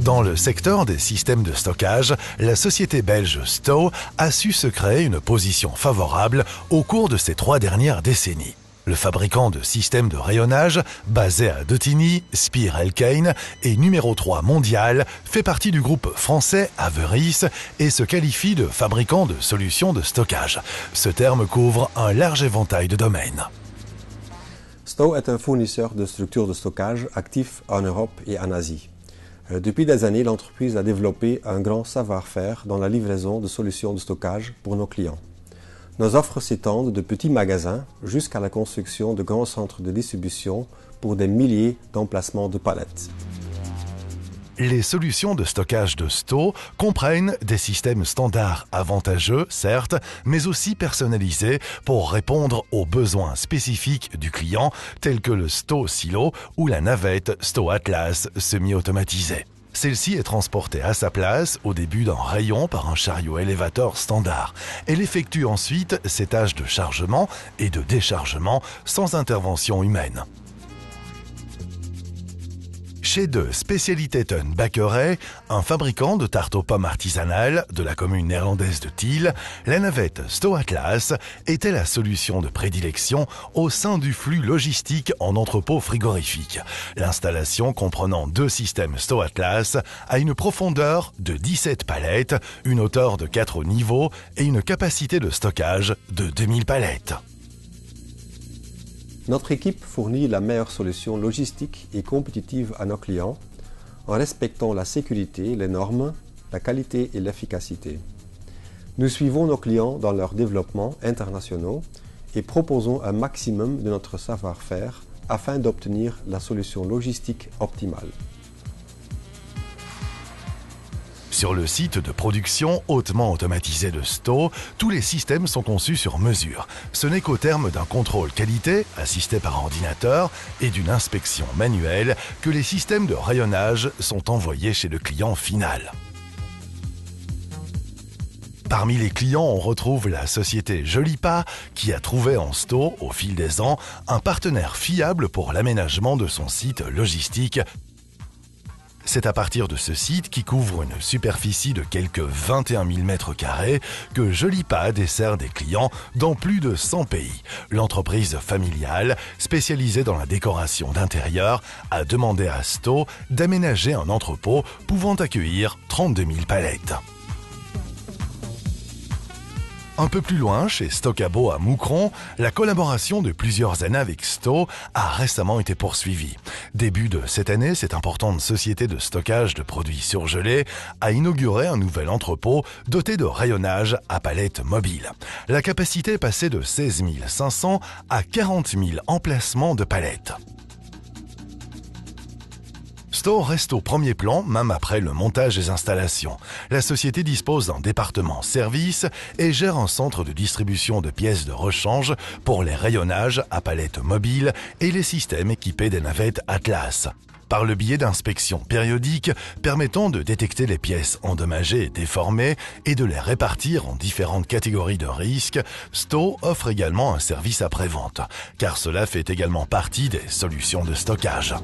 Dans le secteur des systèmes de stockage, la société belge Sto a su se créer une position favorable au cours de ces 3 dernières décennies. Le fabricant de systèmes de rayonnage, basé à Dottigny, Spier Elkane et numéro 3 mondial, fait partie du groupe français Averis et se qualifie de fabricant de solutions de stockage. Ce terme couvre un large éventail de domaines. Sto est un fournisseur de structures de stockage actifs en Europe et en Asie. Depuis des années, l'entreprise a développé un grand savoir-faire dans la livraison de solutions de stockage pour nos clients. Nos offres s'étendent de petits magasins jusqu'à la construction de grands centres de distribution pour des milliers d'emplacements de palettes. Les solutions de stockage de Sto comprennent des systèmes standards avantageux, certes, mais aussi personnalisés pour répondre aux besoins spécifiques du client, tels que le Sto Silo ou la navette Sto Atlas semi-automatisée. Celle-ci est transportée à sa place au début d'un rayon par un chariot élévateur standard. Elle effectue ensuite ses tâches de chargement et de déchargement sans intervention humaine. Chez de Specialiteiten Bakkerij, un fabricant de tartes aux pommes artisanales de la commune néerlandaise de Tiel, la navette Sto Atlas était la solution de prédilection au sein du flux logistique en entrepôt frigorifique. L'installation comprenant 2 systèmes Sto Atlas a une profondeur de 17 palettes, une hauteur de 4 niveaux et une capacité de stockage de 2000 palettes. Notre équipe fournit la meilleure solution logistique et compétitive à nos clients en respectant la sécurité, les normes, la qualité et l'efficacité. Nous suivons nos clients dans leurs développements internationaux et proposons un maximum de notre savoir-faire afin d'obtenir la solution logistique optimale. Sur le site de production hautement automatisé de Sto, tous les systèmes sont conçus sur mesure. Ce n'est qu'au terme d'un contrôle qualité, assisté par ordinateur, et d'une inspection manuelle, que les systèmes de rayonnage sont envoyés chez le client final. Parmi les clients, on retrouve la société Jolipa, qui a trouvé en Sto, au fil des ans, un partenaire fiable pour l'aménagement de son site logistique. C'est à partir de ce site, qui couvre une superficie de quelques 21 000 m², que Jolipa dessert des clients dans plus de 100 pays. L'entreprise familiale, spécialisée dans la décoration d'intérieur, a demandé à Sto d'aménager un entrepôt pouvant accueillir 32 000 palettes. Un peu plus loin, chez Stockabo à Moucron, la collaboration de plusieurs années avec Sto a récemment été poursuivie. Début de cette année, cette importante société de stockage de produits surgelés a inauguré un nouvel entrepôt doté de rayonnage à palettes mobiles. La capacité est passée de 16 500 à 40 000 emplacements de palettes. Sto reste au premier plan, même après le montage des installations. La société dispose d'un département service et gère un centre de distribution de pièces de rechange pour les rayonnages à palettes mobiles et les systèmes équipés des navettes Atlas. Par le biais d'inspections périodiques permettant de détecter les pièces endommagées et déformées et de les répartir en différentes catégories de risques, Sto offre également un service après-vente, car cela fait également partie des solutions de stockage.